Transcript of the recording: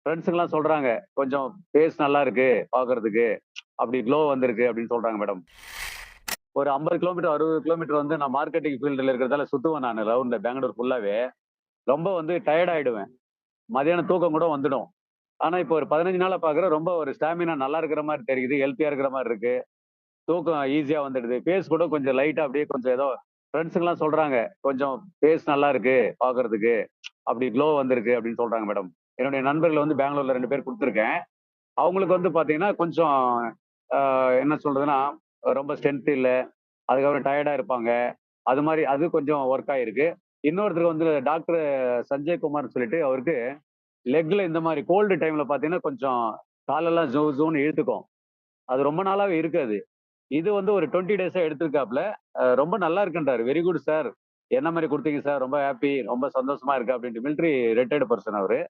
ஃப்ரெண்ட்ஸுங்கலாம் சொல்றாங்க. கொஞ்சம் ஃபேஸ் நல்லா இருக்கு பார்க்கறதுக்கு. அப்படி க்ளோ வந்திருக்கு அப்படின்னு சொல்றாங்க மேடம். ஒரு 50 கிலோமீட்டர், 60 கிலோமீட்டர் வந்து நான் மார்க்கெட்டிங் ஃபீல்டுல இருக்கிறதால சுத்துவேன் நானு ரவுண்ட்ல பெங்களூர் ஃபுல்லாவே. ரொம்ப வந்து டயர்ட் ஆயிடுவேன். மதியானம் தூக்கம் கூட வந்துடும். ஆனா இப்போ ஒரு 15 நாளா பார்க்குறேன் ரொம்ப ஒரு ஸ்டாமினா நல்லா இருக்கிற மாரி தெரியுது. ஹெல்த்தியா இருக்கிற மாரி இருக்கு. தூக்கம் ஈஸியா வந்துடுது. ஃபேஸ் கூட கொஞ்சம் லைட்டா அப்படியே கொஞ்சம் ஏதோ ஃப்ரெண்ட்ஸுங்கலாம் சொல்றாங்க. கொஞ்சம் ஃபேஸ் நல்லா இருக்கு பார்க்கறதுக்கு. அப்படி க்ளோ வந்திருக்கு அப்படின்னு சொல்றாங்க மேடம். என்னுடைய நண்பர்கள் வந்து பெங்களூர்ல 2 பேர் குடுத்துருக்கேன். அவங்களுக்கு வந்து பார்த்தீங்கன்னா, கொஞ்சம் என்ன சொல்றதுன்னா, ரொம்ப ஸ்ட்ரென்த் இல்ல. அதுக்கப்புறம் டயர்டா இருப்பாங்க. அது மாரி அது கொஞ்சம் ஒர்க் ஆயிருக்கு. இன்னொருத்தருக்கு வந்து டாக்டர் சஞ்சய் குமார்ன்னு சொல்லிட்டு அவருக்கு லெக்ல இந்த மாரி கோல்டு டைம்ல பார்த்தீங்கன்னா, கொஞ்சம் காலெல்லாம் ஜூன்னு இழுத்துக்கும். அது ரொம்ப நாளாவே இருக்கு அது. இது வந்து ஒரு 20 டேஸா எடுத்திருக்காப்ல. ரொம்ப நல்லா இருக்குன்றாரு. Very good sir. என்ன மாரி குடுத்தீங்க சார். ரொம்ப ஹேப்பி. ரொம்ப சந்தோஷமா இருக்கு அப்டின்ட்டு. மிலிட்டரி ரிட்டயர்ட் பெர்சன் அவரு.